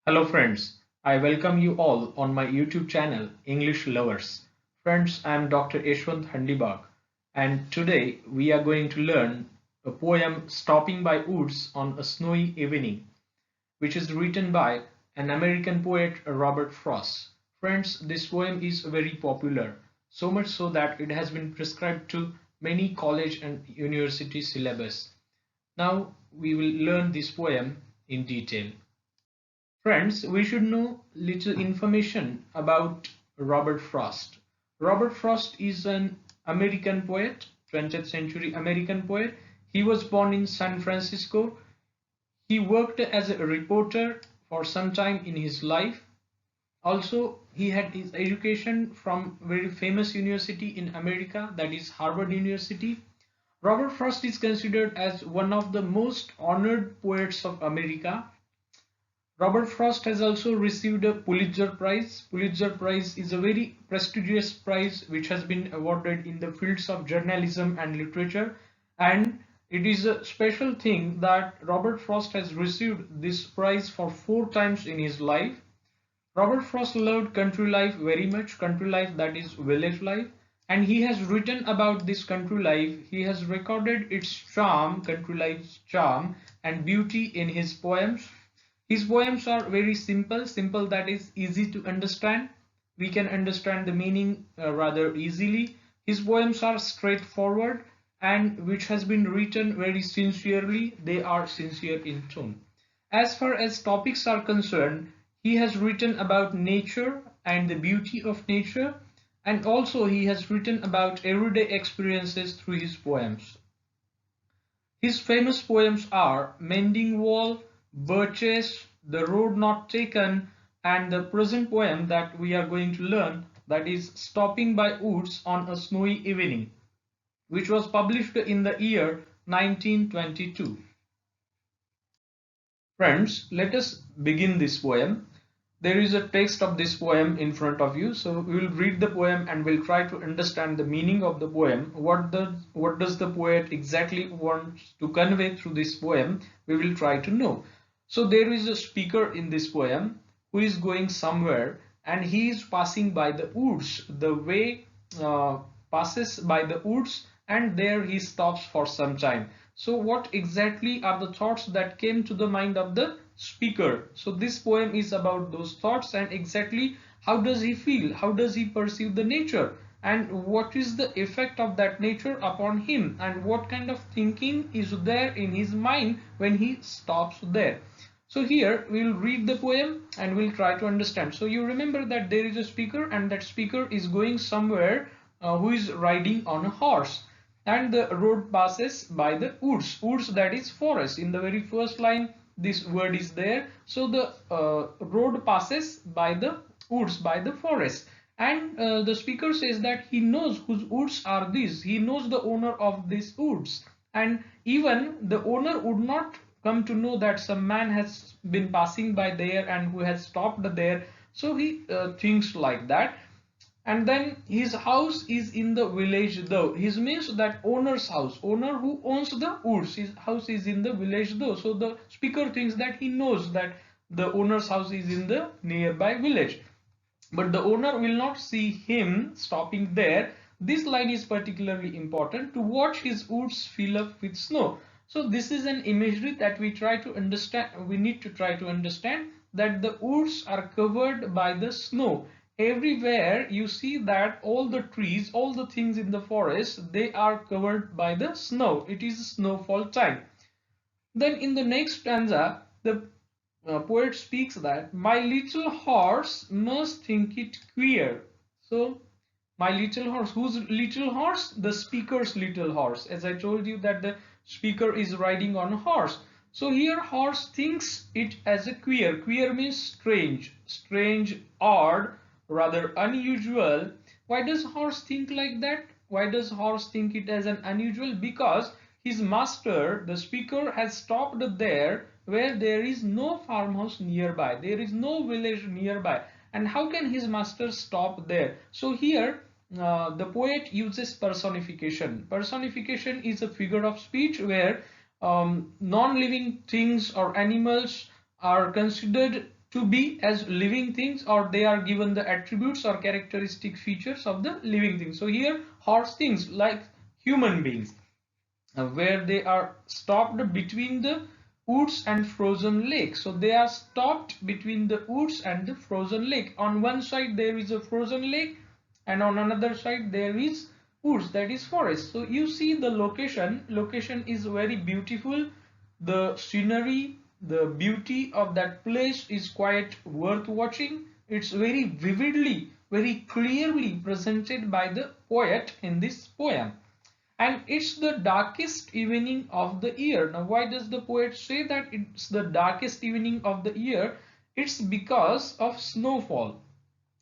Hello friends, I welcome you all on my YouTube channel English Lovers. Friends, I am Dr. Yashwant Handibag and today we are going to learn a poem Stopping by Woods on a Snowy Evening, which is written by an American poet Robert Frost. Friends, this poem is very popular, so much so that it has been prescribed to many college and university syllabus. Now we will learn this poem in detail. Friends, we should know little information about Robert Frost. Robert Frost is an American poet, 20th century American poet. He was born in San Francisco. He worked as a reporter for some time in his life. Also, he had his education from very famous university in America, that is Harvard University. Robert Frost is considered as one of the most honored poets of America. Robert Frost has also received a Pulitzer Prize. Pulitzer Prize is a very prestigious prize which has been awarded in the fields of journalism and literature, and it is a special thing that Robert Frost has received this prize for 4 times in his life. Robert Frost loved country life very much, country life, that is village life, and he has written about this country life. He has recorded its charm, country life's charm and beauty in his poems. His poems are very simple, simple that is easy to understand. We can understand the meaning rather easily. His poems are straightforward and which has been written very sincerely. They are sincere in tone. As far as topics are concerned, he has written about nature and the beauty of nature, and also he has written about everyday experiences through his poems. His famous poems are Mending Wall, Birches, The Road Not Taken, and the present poem that we are going to learn, that is Stopping by Woods on a Snowy Evening, which was published in the year 1922. Friends, let us begin this poem. There is a text of this poem in front of you, so we will read the poem and we'll try to understand the meaning of the poem. What does the poet exactly want to convey through this poem? We will try to know. So there is a speaker in this poem who is going somewhere and he is passing by the woods. The way passes by the woods and there he stops for some time. So what exactly are the thoughts that came to the mind of the speaker? So this poem is about those thoughts and exactly how does he feel, how does he perceive the nature, and what is the effect of that nature upon him, and what kind of thinking is there in his mind when he stops there. So here we will read the poem and we'll try to understand. So you remember that there is a speaker and that speaker is going somewhere, who is riding on a horse, and the road passes by the woods. Woods, that is forest. In the very first line this word is there. So the road passes by the woods, by the forest, and the speaker says that he knows whose woods are these. He knows the owner of these woods, and even the owner would not come to know that some man has been passing by there and who has stopped there. So he thinks like that. And then his house is in the village though. His means that owner's house, owner who owns the woods, his house is in the village though. So the speaker thinks that he knows that the owner's house is in the nearby village, but the owner will not see him stopping there. This line is particularly important: to watch his woods fill up with snow. So this is an imagery that we try to understand. We need to try to understand that the woods are covered by the snow. Everywhere you see that all the trees, all the things in the forest, they are covered by the snow. It is snowfall time. Then in the next stanza, the poet speaks that my little horse must think it queer. So my little horse, whose little horse? The speaker's little horse. As I told you that the speaker is riding on a horse. So here horse thinks it as a queer. Queer means strange, strange, odd, rather unusual. Why does horse think like that? Why does horse think it as an unusual? Because his master, the speaker, has stopped there where there is no farmhouse nearby. There is no village nearby. And how can his master stop there? So here the poet uses personification. Personification is a figure of speech where non-living things or animals are considered to be as living things, or they are given the attributes or characteristic features of the living things. So here horse things like human beings, where they are stopped between the woods and frozen lake. So they are stopped between the woods and the frozen lake. On one side there is a frozen lake, and on another side there is woods, that is forest. So you see the location is very beautiful. The scenery, the beauty of that place is quite worth watching. It's very vividly, very clearly presented by the poet in this poem. And it's the darkest evening of the year. Now, why does the poet say that it's the darkest evening of the year? It's because of snowfall.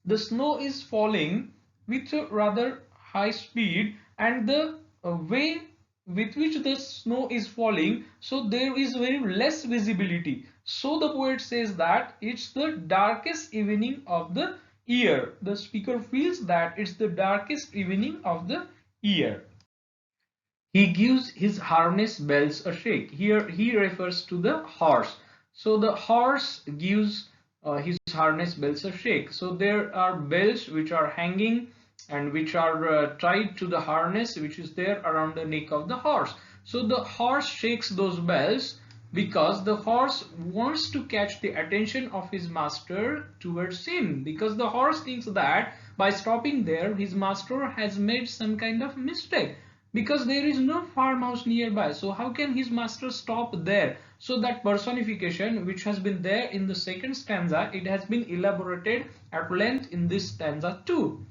The snow is falling with a rather high speed, and the way with which the snow is falling, so there is very less visibility. So the poet says that it's the darkest evening of the year. The speaker feels that it's the darkest evening of the year. He gives his harness bells a shake. Here he refers to the horse. So the horse gives his harness bells a shake. So there are bells which are hanging and which are tied to the harness which is there around the neck of the horse. So the horse shakes those bells because the horse wants to catch the attention of his master towards him, because the horse thinks that by stopping there his master has made some kind of mistake, because there is no farmhouse nearby. So how can his master stop there? So that personification which has been there in the second stanza, it has been elaborated at length in this stanza too.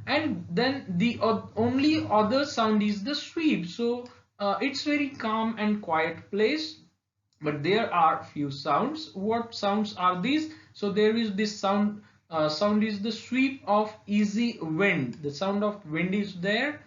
And then the only other sound is the sweep. So it's very calm and quiet place, but there are few sounds. What sounds are these? So there is this sound. Sound is the sweep of easy wind. The sound of wind is there,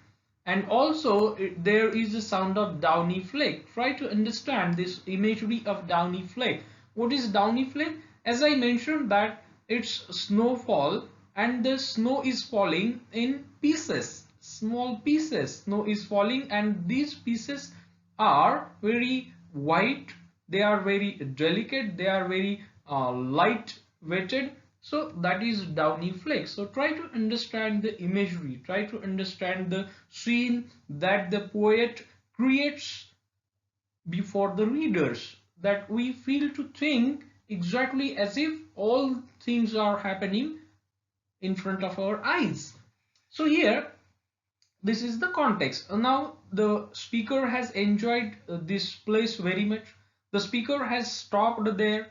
and also there is a sound of downy flake. Try to understand this imagery of downy flake. What is downy flake? As I mentioned that it's snowfall, and the snow is falling in pieces, small pieces. Snow is falling, and these pieces are very white, they are very delicate, they are very light weighted. So that is downy flakes. So try to understand the imagery, try to understand the scene that the poet creates before the readers, that we feel to think exactly as if all things are happening in front of our eyes. So here this is the context. Now the speaker has enjoyed this place very much. The speaker has stopped there.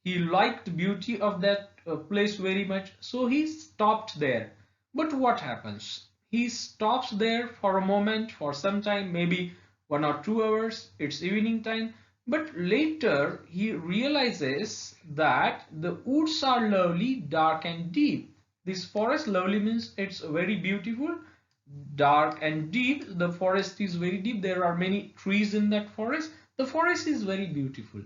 He liked the beauty of that place very much, so he stopped there. But what happens? He stops there for a moment, for some time, maybe 1 or 2 hours. It's evening time. But later he realizes that the woods are lovely, dark and deep. This forest, lovely means it's very beautiful, dark and deep. The forest is very deep. There are many trees in that forest. The forest is very beautiful.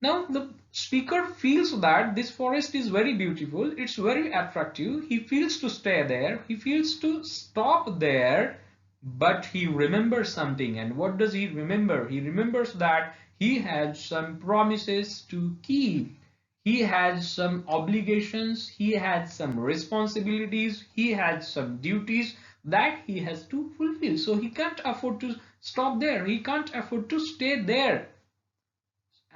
Now the speaker feels that this forest is very beautiful, it's very attractive, he feels to stay there, he feels to stop there, but he remembers something. And what does he remember? He remembers that he had some promises to keep, he had some obligations, he had some responsibilities, he had some duties that he has to fulfill. So he can't afford to stop there, he can't afford to stay there.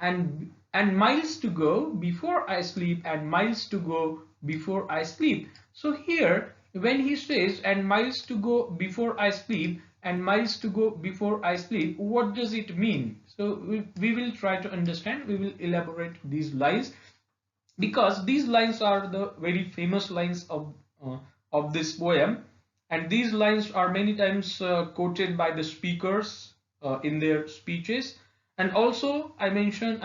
And miles to go before I sleep, and miles to go before I sleep. So here when he says and miles to go before I sleep, and miles to go before I sleep, what does it mean? So we will try to understand, we will elaborate these lines, because these lines are the very famous lines of this poem, and these lines are many times quoted by the speakers in their speeches. And also I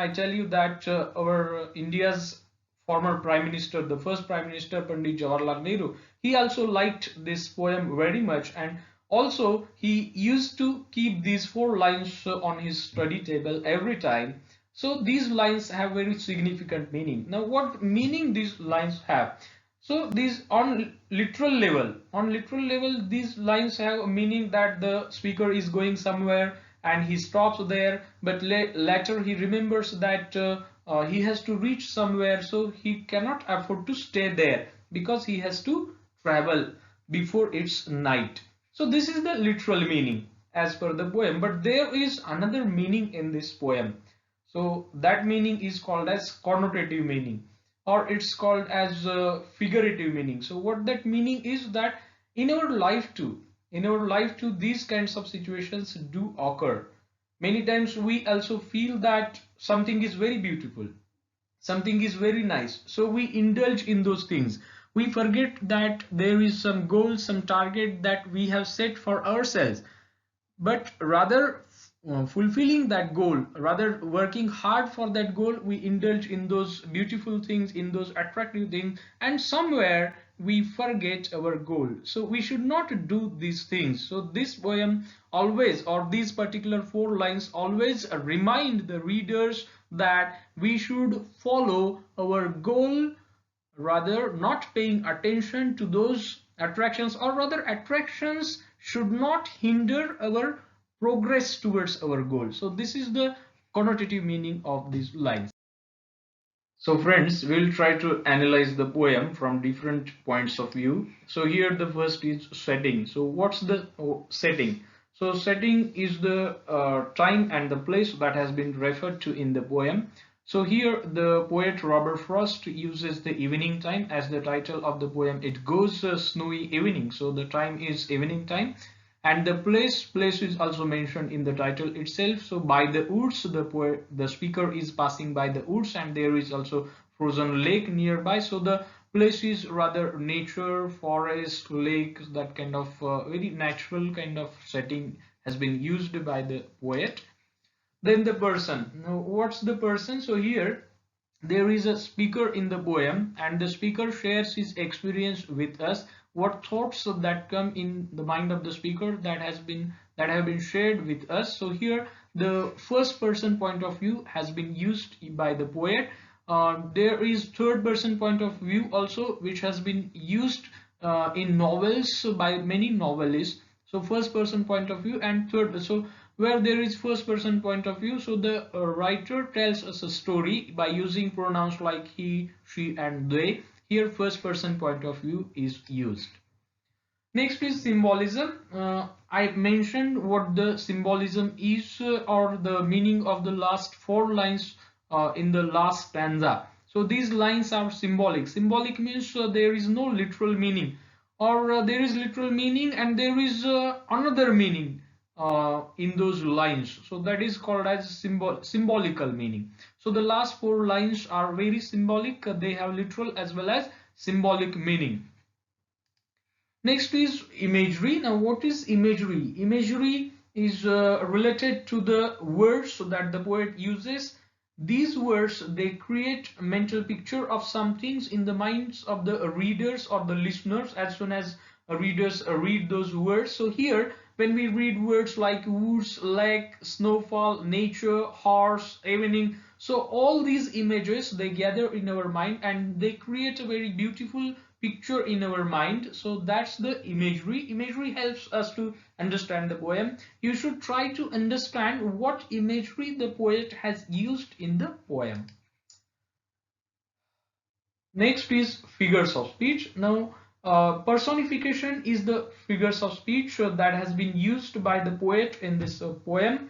tell you that our India's former Prime Minister, the first Prime Minister Pandit Jawaharlal Nehru, he also liked this poem very much, and also he used to keep these 4 lines on his study table every time. So these lines have very significant meaning. Now what meaning these lines have? So these on literal level, these lines have a meaning that the speaker is going somewhere and he stops there, but later he remembers that he has to reach somewhere, so he cannot afford to stay there because he has to travel before it's night. So this is the literal meaning as per the poem, but there is another meaning in this poem. So that meaning is called as connotative meaning, or it's called as figurative meaning. So what that meaning is that in our life too, these kinds of situations do occur. Many times we also feel that something is very beautiful, something is very nice, so we indulge in those things. We forget that there is some goal, some target that we have set for ourselves, but rather fulfilling that goal, rather working hard for that goal, we indulge in those beautiful things, in those attractive things, and somewhere we forget our goal. So we should not do these things. So this poem always, or these particular four lines always remind the readers that we should follow our goal, rather not paying attention to those attractions, or rather attractions should not hinder our progress towards our goal. So this is the connotative meaning of these lines. So friends, we'll try to analyze the poem from different points of view. So here the first is setting. So what's the setting? So setting is the time and the place that has been referred to in the poem. So here the poet Robert Frost uses the evening time as the title of the poem. It goes snowy evening, so the time is evening time, and the place is also mentioned in the title itself. So by the woods, the speaker is passing by the woods, and there is also frozen lake nearby. So the place is rather nature, forest, lake, that kind of very natural kind of setting has been used by the poet. Then the person. Now what's the person? So here there is a speaker in the poem, and the speaker shares his experience with us. What thoughts that come in the mind of the speaker that have been shared with us. So here the first person point of view has been used by the poet. There is third person point of view also, which has been used in novels by many novelists. So first person point of view and third. So where there is first person point of view, so the writer tells us a story by using pronouns like he, she, and they. Here first person point of view is used. Next is symbolism. I mentioned what the symbolism is, or the meaning of the last four lines in the last stanza. So these lines are symbolic. Symbolic means there is no literal meaning, or there is literal meaning and there is another meaning in those lines. So that is called as symbolical meaning. So the last four lines are very symbolic. They have literal as well as symbolic meaning. Next is imagery. Now what is imagery? Imagery is related to the words that the poet uses. These words, they create a mental picture of some things in the minds of the readers or the listeners as soon as readers read those words. So here when we read words like woods, lake, snowfall, nature, horse, evening, so all these images, they gather in our mind and they create a very beautiful picture in our mind. So that's the imagery. Imagery helps us to understand the poem. You should try to understand what imagery the poet has used in the poem. Next is figures of speech. Now personification is the figures of speech that has been used by the poet in this poem.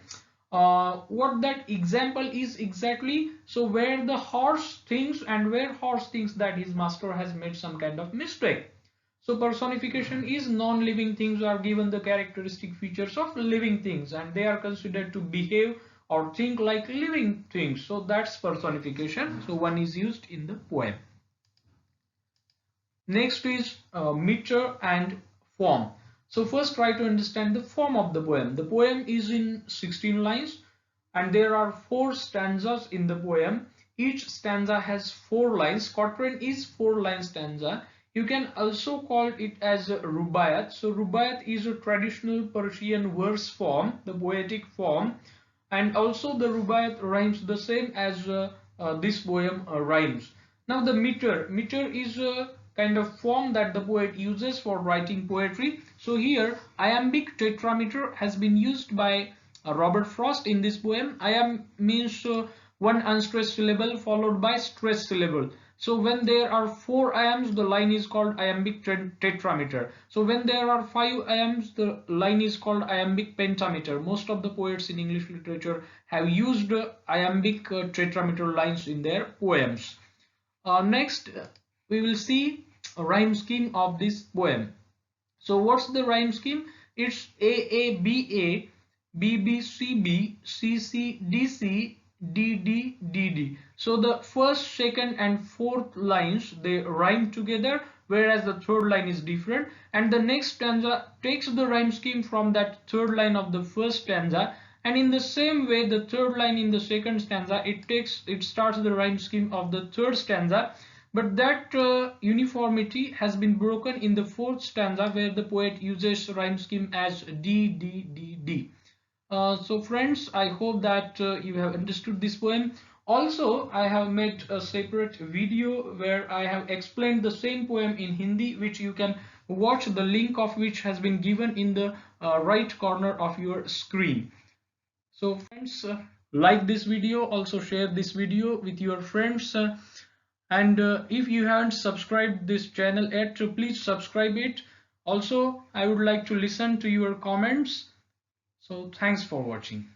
What that example is exactly, so where the horse thinks, and where horse thinks that his master has made some kind of mistake. So personification is non-living things are given the characteristic features of living things, and they are considered to behave or think like living things. So that's personification. So one is used in the poem. Next is meter and form. So first try to understand the form of the poem. The poem is in 16 lines and there are 4 stanzas in the poem. Each stanza has 4 lines. Quatrain is 4-line stanza. You can also call it as a rubaiyat. So rubaiyat is a traditional Persian verse form, the poetic form, and also the rubaiyat rhymes the same as this poem rhymes. Now the meter is a kind of form that the poet uses for writing poetry. So here iambic tetrameter has been used by Robert Frost in this poem. Iamb means one unstressed syllable followed by stressed syllable. So when there are 4 iambs, the line is called iambic tetrameter. So when there are 5 iambs, the line is called iambic pentameter. Most of the poets in English literature have used iambic tetrameter lines in their poems. Next, we will see a rhyme scheme of this poem. So what's the rhyme scheme? It's AABA, BBCB, CCDC, DDDD. So the first, second and fourth lines, they rhyme together, whereas the third line is different, and the next stanza takes the rhyme scheme from that third line of the first stanza, and in the same way the third line in the second stanza, it starts the rhyme scheme of the third stanza, but that uniformity has been broken in the fourth stanza, where the poet uses rhyme scheme as D D D D. So friends, I hope that you have understood this poem. Also, I have made a separate video where I have explained the same poem in Hindi, which you can watch, the link of which has been given in the right corner of your screen. So friends, like this video, also share this video with your friends, and if you haven't subscribed this channel yet, please subscribe it. Also, I would like to listen to your comments. So thanks for watching.